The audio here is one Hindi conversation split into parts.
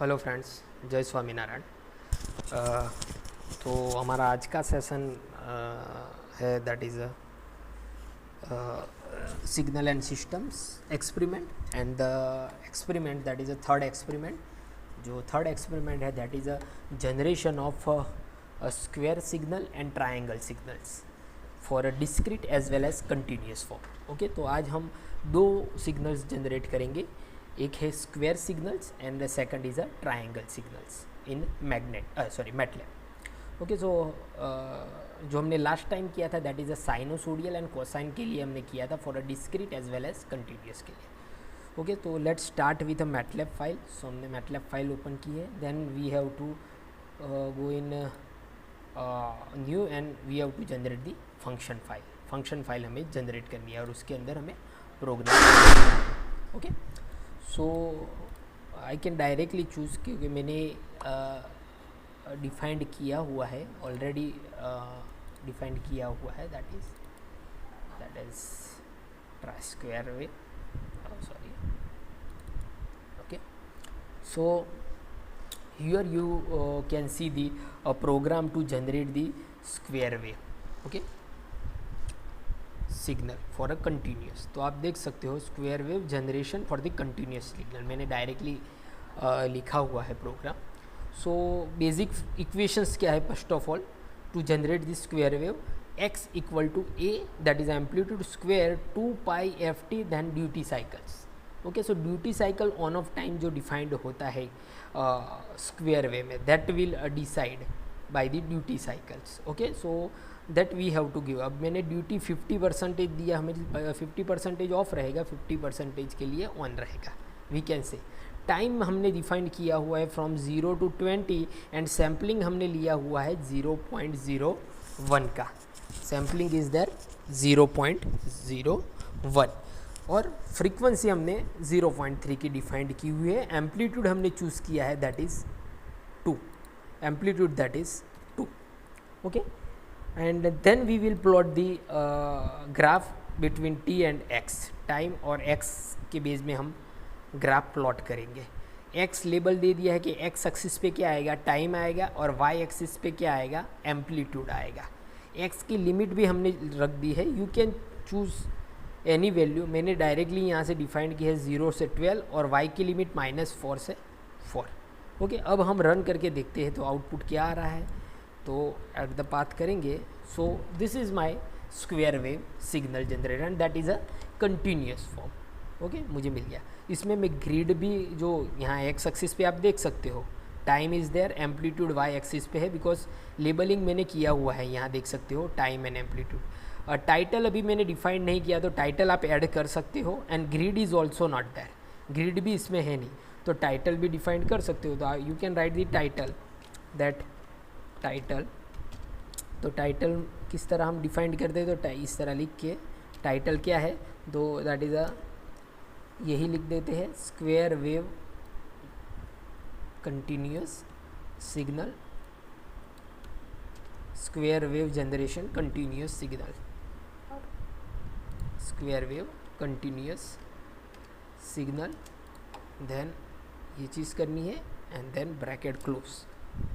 हेलो फ्रेंड्स, जय स्वामीनारायण। तो हमारा आज का सेशन है that is signal and systems experiment and the experiment that is a third experiment. जो थर्ड एक्सपेरिमेंट है that is a generation of square signal and triangle signals for a discrete as well as continuous form. Okay, तो आज हम दो सिग्नल्स जनरेट करेंगे। एक है square signals and the second is a triangle signals in MATLAB. Okay, so जो हमने लास्ट टाइम किया था that is a sinusoidal and cosine के लिए हमने किया था for a discrete as well as continuous के लिए। ओके, तो let's start with a MATLAB file. So हमने मैटलैब फाइल ओपन की है, then we have to go in new and we have to generate the function file हमें जनरेट करनी है और उसके अंदर हमें program. Okay, so I can directly choose क्योंकि मैंने डिफाइंड किया हुआ है ऑलरेडी, डिफाइंड किया हुआ है that is try square way, sorry. Okay, so here you can see the program to generate the square wave okay signal for a continuous। तो आप देख सकते हो square wave generation for the continuous signal मैंने डायरेक्टली लिखा हुआ है प्रोग्राम। सो बेसिक इक्वेशंस क्या है, first of all to generate the square wave x equal to a that is amplitude square 2 pi ft then duty cycles. Okay, so duty cycle on off time जो डिफाइंड होता है स्क्वायर वे में that will decide by the duty cycles. Okay, so that we have to give. अब मैंने ड्यूटी 50% दिया, हमें 50% ऑफ रहेगा, 50% के लिए ऑन रहेगा। वी कैन से टाइम हमने डिफाइंड किया हुआ है फ्रॉम 0 to 20 एंड सैम्पलिंग हमने लिया हुआ है 0.01 का। सैम्पलिंग इज़ देयर 0.01 और फ्रीक्वेंसी हमने 0.3 की डिफाइंड की हुई है। एम्पलीट्यूड हमने चूज़ किया है that is 2, amplitude that is 2। Okay, and then we will plot the graph between t and x। Time और x के बेस में हम ग्राफ प्लॉट करेंगे। x लेबल दे दिया है कि x एक्सिस पे क्या आएगा, टाइम आएगा, और y एक्सिस पे क्या आएगा, एम्पलीट्यूड आएगा। x की लिमिट भी हमने रख दी है, you can choose any value. मैंने डायरेक्टली यहाँ से डिफाइंड की है 0 से 12 और y की लिमिट -4 से 4। ओके, अब हम रन करके देखते हैं तो आउटपुट क्या आ रहा है। तो एट द पाथ करेंगे। So this is my square wave signal generator and that is a continuous form. Okay, मुझे मिल गया। इसमें मैं ग्रिड भी जो यहाँ x एक्सिस पे आप देख सकते हो, time is there, amplitude y axis पे है बिकॉज लेबलिंग मैंने किया हुआ है, यहाँ देख सकते हो टाइम एंड एम्पलीट्यूड। टाइटल अभी मैंने डिफाइन नहीं किया तो टाइटल आप ऐड कर सकते हो and grid is also not there, grid भी इसमें है नहीं तो टाइटल भी डिफाइन कर सकते हो। तो you can write the title that title. तो टाइटल किस तरह हम डिफाइन करते हैं, तो इस तरह लिख के टाइटल क्या है, दो दैट इज़ अ यही लिख देते हैं square wave continuous signal, square wave generation continuous signal, square wave continuous signal, then ये चीज़ करनी है and then bracket close.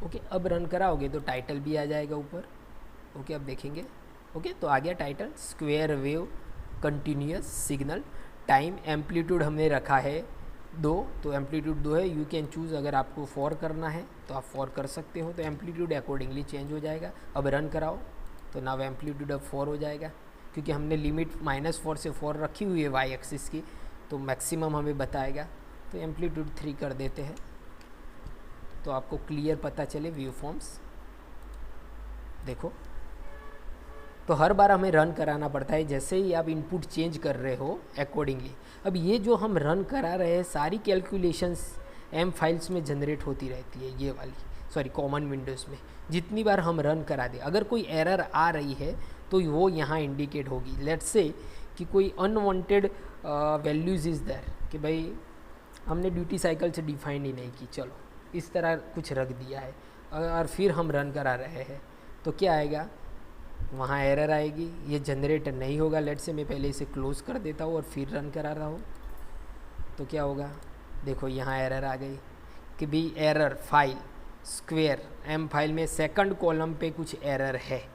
Okay, अब रन कराओगे तो टाइटल भी आ जाएगा ऊपर। ओके, अब देखेंगे। ओके, तो आ गया title square wave continuous signal. Time amplitude हमने रखा है 2, तो एम्पलीट्यूड 2 है। यू कैन चूज़, अगर आपको 4 करना है तो आप 4 कर सकते हो, तो एम्पलीट्यूड अकॉर्डिंगली चेंज हो जाएगा। अब रन कराओ तो नाउ एम्पलीट्यूड अब 4 हो जाएगा क्योंकि हमने लिमिट -4 से 4 रखी हुई है y एक्सिस की, तो मैक्सिमम हमें बताएगा। तो एम्पलीट्यूड 3 कर देते हैं तो आपको क्लियर पता चले व्यू फॉर्म्स। देखो, तो हर बार हमें रन कराना पड़ता है जैसे ही आप इनपुट चेंज कर रहे हो अकॉर्डिंगली। अब ये जो हम रन करा रहे हैं सारी कैलकुलेशंस m फाइल्स में जनरेट होती रहती है, ये वाली सॉरी कॉमन विंडोज़ में। जितनी बार हम रन करा दें, अगर कोई एरर आ रही है तो वो यहाँ इंडिकेट होगी। लेट्स से कि कोई अनवांटेड वैल्यूज़ इज़ देयर कि भाई हमने ड्यूटी साइकिल से डिफाइन ही नहीं की, चलो इस तरह कुछ रख दिया है, और फिर हम रन करा रहे हैं तो क्या आएगा, वहाँ एरर आएगी, ये जनरेट नहीं होगा। लेट से मैं पहले इसे क्लोज़ कर देता हूँ और फिर रन करा रहा हूँ तो क्या होगा, देखो यहाँ एरर आ गई, कि भी error file square M file में सेकंड कॉलम पे कुछ एरर है,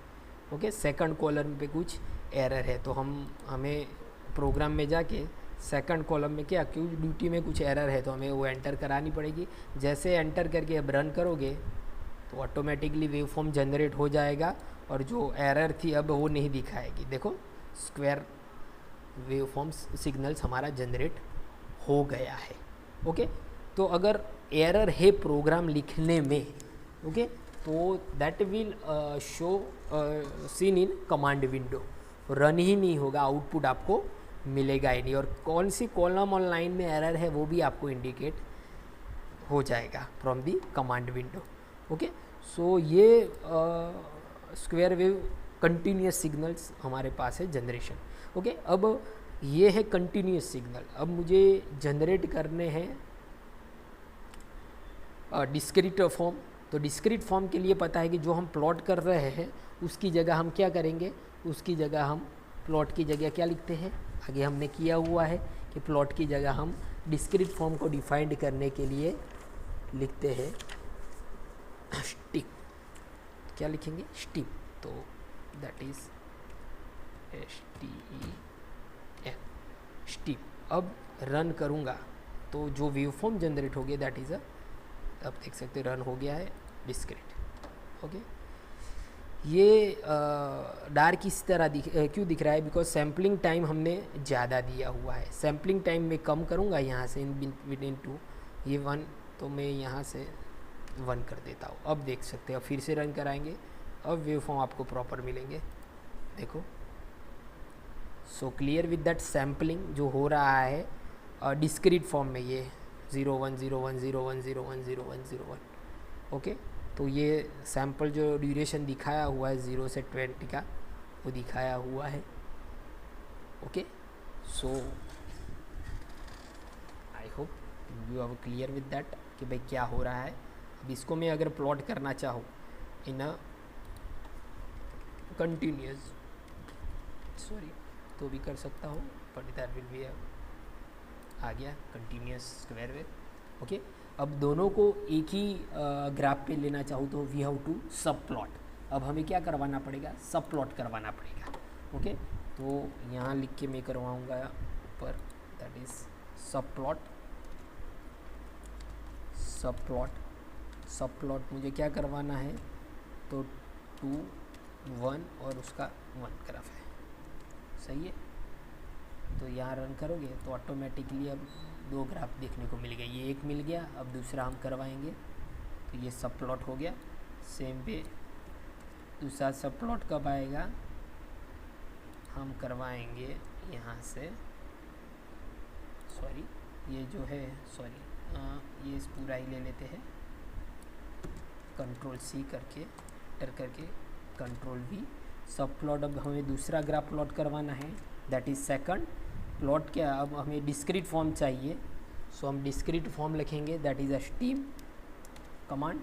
ओके, सेकंड कॉलम पे कुछ एरर है, तो हमें प्रोग्राम में जाके सेकंड कॉलम में क्या क्यों ड्यूटी में कुछ एरर है तो हमें वो एंटर करानी पड़ेगी। जैसे एंटर करके अब रन करोगे तो ऑटोमेटिकली वेव फॉर्म जनरेट हो जाएगा और जो एरर थी अब वो नहीं दिखाएगी। देखो स्क्वायर वेव फॉर्म्स सिग्नल्स हमारा जनरेट हो गया है, ओके। तो अगर एरर है प्रोग्राम लिखने में, ओके, तो that will show seen in command window, run ही नहीं होगा, आउटपुट आपको मिलेगा ही नहीं, और कौन सी कॉलम और लाइन में एरर है वो भी आपको इंडिकेट हो जाएगा from the command window, okay. So ये स्क्वायर वेव कंटिन्यूस सिग्नल्स हमारे पास है जनरेशन, ओके। अब ये है कंटिन्यूस सिग्नल, अब मुझे जनरेट करने हैं डिस्क्रीट फॉर्म। तो डिस्क्रीट फॉर्म के लिए पता है कि जो हम प्लॉट कर रहे हैं उसकी जगह हम क्या करेंगे, उसकी जगह हम प्लॉट की जगह क्या लिखते हैं, आगे हमने किया हुआ है कि प्लॉट की जगह हम डिस्क्रीट फॉर्म को डिफाइंड करने के लिए लिखते हैं स्टिप। क्या लिखेंगे, स्टिप, तो दैट इज STEP, स्टिप। अब रन करूँगा तो जो वेव फॉर्म जनरेट हो गया दैट इज़ अब देख सकते हैं रन हो गया है डिस्क्रीट, ओके। ये डार्क इस तरह क्यों दिख रहा है, बिकॉज सैम्पलिंग टाइम हमने ज़्यादा दिया हुआ है। सैम्पलिंग टाइम में कम करूँगा यहाँ से इन बिटवीन 2, ये 1, तो मैं यहाँ से 1 कर देता हूँ। अब देख सकते हैं, अब फिर से रन कराएंगे, अब वेव फॉर्म आपको प्रॉपर मिलेंगे, देखो। सो क्लियर विद दैट सैम्पलिंग जो हो रहा है डिस्क्रीट फॉर्म में, ये 0 1 0 1 0 1 0 1 0 1 0 1, ओके। तो ये सैम्पल जो ड्यूरेशन दिखाया हुआ है 0 से 20 का वो दिखाया हुआ है, okay. So I hope you are clear with that कि भाई क्या हो रहा है। अब इसको मैं अगर प्लॉट करना चाहूँ इन अ कंटिन्यूस, सॉरी, तो भी कर सकता हूँ, बट दैट विल बी आ गया कंटिन्यूस स्क्वायर वेव, ओके। अब दोनों को एक ही ग्राफ पे लेना चाहूँ तो वी हैव टू सब प्लॉट। अब हमें क्या करवाना पड़ेगा, सब प्लॉट करवाना पड़ेगा, ओके। तो यहाँ लिख के मैं करवाऊँगा ऊपर, दैट इज़ सब प्लॉट। सब प्लॉट मुझे क्या करवाना है, तो 2 1 और उसका 1 ग्राफ है, सही है। तो यहाँ रन करोगे तो ऑटोमेटिकली अब 2 ग्राफ देखने को मिल गए, ये एक मिल गया, अब दूसरा हम करवाएंगे तो ये सब प्लॉट हो गया। सेम पे दूसरा सब प्लॉट कब आएगा, हम करवाएंगे यहाँ से, सॉरी ये जो है, सॉरी ये इस पूरा ही ले लेते हैं, Ctrl+C करके एंटर करके Ctrl+V। सब प्लॉट अब हमें दूसरा ग्राफ प्लॉट करवाना है, दैट इज़ सेकंड प्लॉट। क्या अब हमें डिस्क्रीट फॉर्म चाहिए, सो हम डिस्क्रीट फॉर्म लिखेंगे, that is steam command,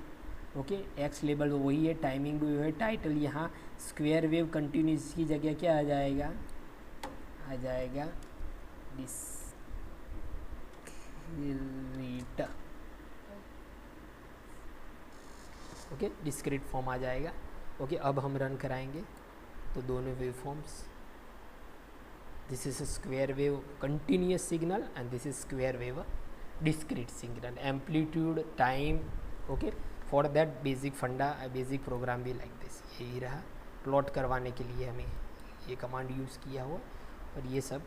okay. X label वही है, टाइमिंग भी है, टाइटल यहाँ स्क्वायर वेव कंटिन्यूस की जगह क्या आ जाएगा, डिस्क्रीट, ओके, डिस्क्रीट फॉर्म आ जाएगा, ओके। अब हम रन कराएंगे तो दोनों wave forms, this is a square wave continuous signal and this is square wave discrete signal, amplitude, time, okay. for that basic funda, basic program भी like this, यही रहा। प्लॉट करवाने के लिए हमें ये कमांड यूज़ किया हुआ, और ये सब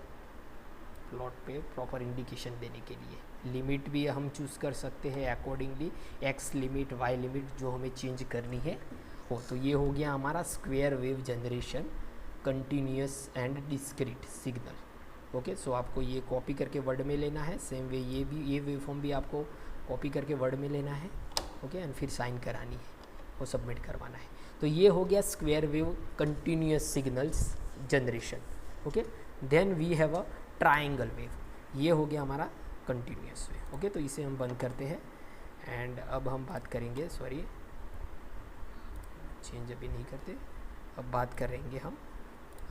प्लॉट पे प्रॉपर इंडिकेशन देने के लिए। लिमिट भी हम चूज़ कर सकते हैं accordingly, X limit, Y limit जो हमें चेंज करनी है हो। तो ये हो गया हमारा square wave generation continuous and discrete signal, okay. So आपको ये कॉपी करके वर्ड में लेना है, सेम वे ये वेव फॉर्म भी आपको कॉपी करके वर्ड में लेना है, ओके, एंड फिर साइन करानी है, वो सबमिट करवाना है। तो ये हो गया square wave continuous signals generation, okay. Then we have a triangle wave, ये हो गया हमारा कंटिन्यूस वेव, ओके। तो इसे हम बंद करते हैं एंड अब हम बात करेंगे, सॉरी चेंज अभी नहीं करते, अब बात करेंगे हम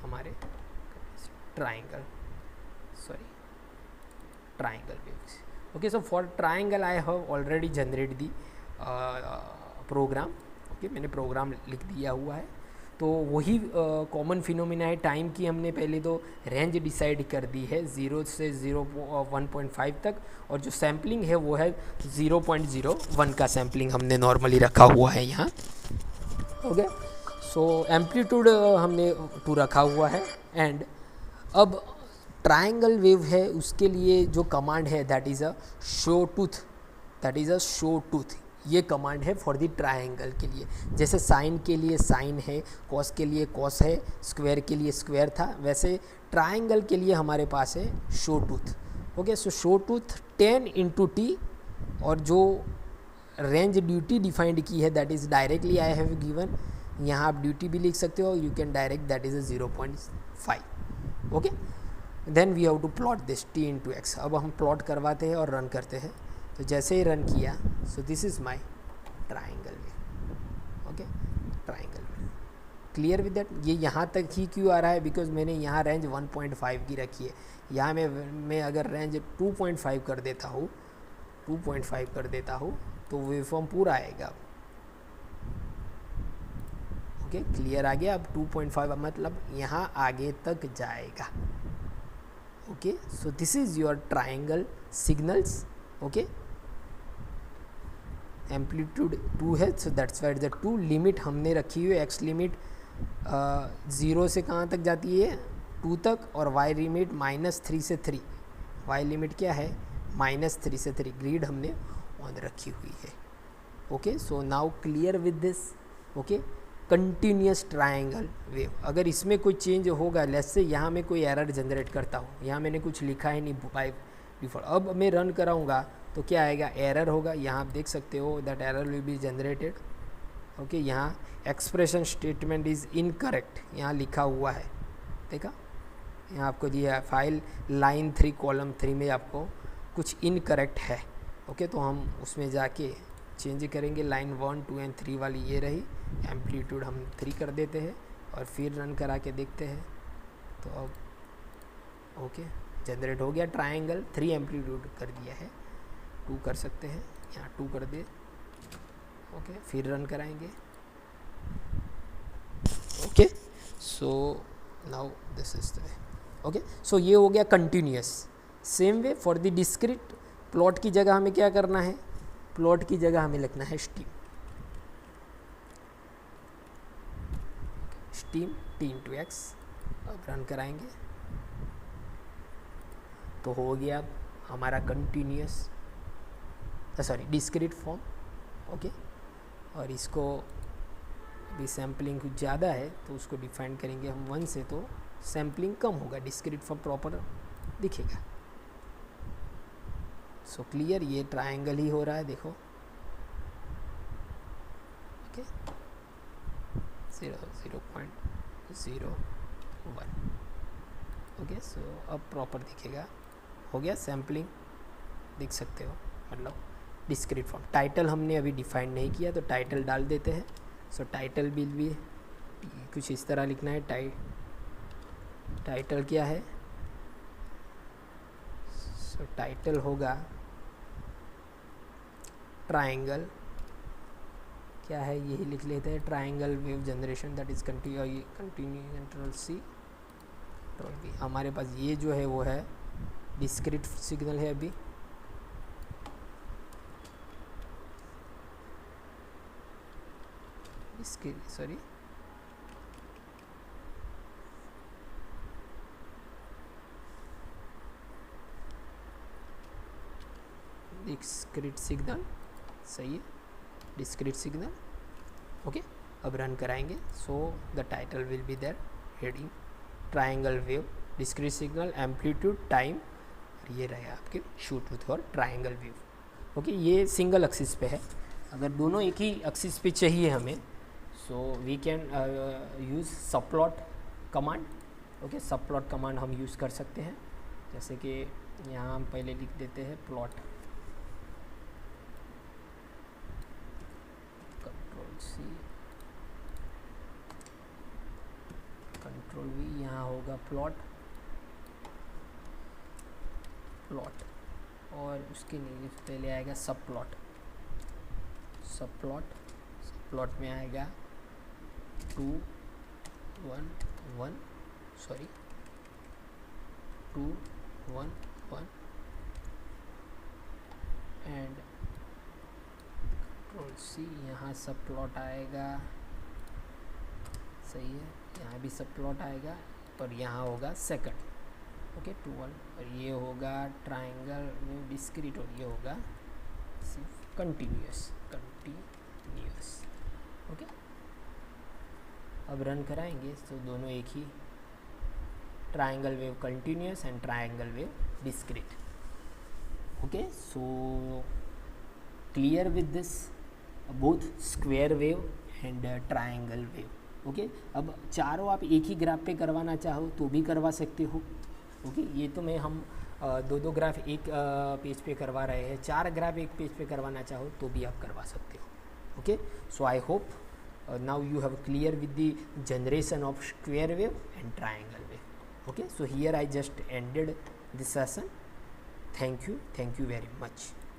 हमारे triangle waves, Okay, so for triangle I have already generated the program. Okay, मैंने प्रोग्राम लिख दिया हुआ है. तो वही कॉमन फिनोमिना है. टाइम की हमने पहले तो रेंज डिसाइड कर दी है 0 से 1.5 तक, और जो सैम्पलिंग है वो है 0.01 का सैम्पलिंग हमने नॉर्मली रखा हुआ है यहाँ. ओके, सो एम्पलीट्यूड हमने 2 रखा हुआ है. एंड अब ट्रायंगल वेव है, उसके लिए जो कमांड है that is a show tooth. ये कमांड है फॉर द ट्रायंगल के लिए. जैसे साइन के लिए साइन है, कॉस के लिए कॉस है, स्क्वायर के लिए स्क्वायर था, वैसे ट्रायंगल के लिए हमारे पास है sawtooth. Okay, so sawtooth 10 into T, और जो रेंज ड्यूटी डिफाइंड की है that is directly I have given. यहाँ आप ड्यूटी भी लिख सकते हो, you can direct that is a 0.5. Okay, then we have to plot this T into X. अब हम प्लॉट करवाते हैं और रन करते हैं. तो जैसे ही रन किया, so this is my triangle way. Okay, triangle way clear with that. ये यहाँ तक ही क्यों आ रहा है, बिकॉज मैंने यहाँ रेंज 1.5 की रखी है. यहाँ मैं अगर रेंज 2.5 कर देता हूँ, 2.5 कर देता हूँ, तो वेवफॉर्म पूरा आएगा. ओके, क्लियर आ गया. अब 2.5 मतलब यहाँ आगे तक जाएगा. Okay, so this is your triangle signals. Okay, amplitude 2 है, so that's white the 2. Limit हमने रखी हुई है, एक्स लिमिट 0 से कहाँ तक जाती है, 2 तक, और वाई लिमिट -3 से 3. वाई लिमिट क्या है, -3 से 3. ग्रिड हमने ऑन रखी हुई है. Okay, so now clear with this. Okay, continuous triangle wave. अगर इसमें कोई चेंज होगा, लेट्स से यहाँ मैं कोई एरर जनरेट करता हूँ, यहाँ मैंने कुछ लिखा है नहीं बाय डिफ़ॉल्ट, अब मैं रन कराऊँगा तो क्या आएगा, एरर होगा. यहाँ आप देख सकते हो that error will be generated. Okay, यहाँ एक्सप्रेशन स्टेटमेंट इज़ इनकरेक्ट यहाँ लिखा हुआ है. देखा, यहाँ आपको दिया है फाइल लाइन 3 कॉलम 3 में आपको कुछ इनकरेक्ट है. ओके, तो हम उसमें जाके चेंज करेंगे. लाइन 1, 2 एंड 3 वाली ये रही. एम्पलीट्यूड हम 3 कर देते हैं और फिर रन करा के देखते हैं. तो अब ओके, जनरेट हो गया ट्रायंगल. 3 एम्पलीट्यूड कर दिया है, 2 कर सकते हैं, यहाँ 2 कर दे. ओके, फिर रन कराएंगे. Okay, so now this is the way. Okay, so ये हो गया continuous. Same way for the discrete. Plot की जगह हमें क्या करना है, प्लॉट की जगह हमें लिखना है steam. Steam T into X. अब रन कराएंगे तो हो गया हमारा continuous, sorry discrete form. Okay, और इसको अभी सैम्पलिंग कुछ ज़्यादा है तो उसको डिफाइन करेंगे हम 1 से, तो सैम्पलिंग कम होगा, डिस्क्रीट फॉर्म प्रॉपर दिखेगा. सो क्लियर, ये ट्रायंगल ही हो रहा है, देखो. ओके, 0.01. ओके, सो अब प्रॉपर दिखेगा. हो गया सैम्पलिंग, देख सकते हो, मतलब डिस्क्रीट फॉर्म. टाइटल हमने अभी डिफाइन नहीं किया, तो टाइटल डाल देते हैं. सो टाइटल बिल भी कुछ इस तरह लिखना है. टाइटल क्या है, सो टाइटल होगा ट्रायंगल, क्या है यही लिख लेते हैं, triangle wave generation that is continue control C control B. हमारे पास ये जो है वो है डिस्क्रीट सिग्नल है. अभी सॉरी डिस्क्रीट सिग्नल, सही है, डिस्क्रीट सिग्नल. ओके, अब रन कराएंगे. So the title will be there, heading triangle wave, discrete signal, amplitude, time, और ये रहेगा आपके शो टूथ और ट्रायंगल वेव. ओके, ये सिंगल एक्सिस पे है. अगर दोनों एक ही एक्सिस पे चाहिए हमें, so we can use subplot command. Okay, subplot command हम यूज़ कर सकते हैं. जैसे कि यहाँ हम पहले लिख देते हैं plot, control C control V, यहाँ होगा प्लॉट. और उसके नीचे पहले आएगा सब प्लॉट। प्लॉट में आएगा 2 1 1 सॉरी 2 1 1 एंड कंट्रोल C, यहाँ सब प्लॉट आएगा, सही है, यहाँ भी सब प्लॉट आएगा और यहाँ होगा सेकंड, ओके 2 1, और ये होगा ट्राइंगल में डिस्क्रीट और ये होगा सिर्फ कंटिन्यूस, ओके। अब रन कराएंगे तो दोनों एक ही, triangle wave continuous and triangle wave discrete, okay. So clear with this both square wave and triangle wave, okay. अब चारों आप एक ही ग्राफ पे करवाना चाहो तो भी करवा सकते हो, ओके। ये तो मैं हम दो ग्राफ एक पेज पे करवा रहे हैं, 4 ग्राफ एक पेज पे करवाना चाहो तो भी आप करवा सकते हो, okay. So I hope now you have clear with the generation of square wave and triangle wave, okay. So here I just ended this session. Thank you very much.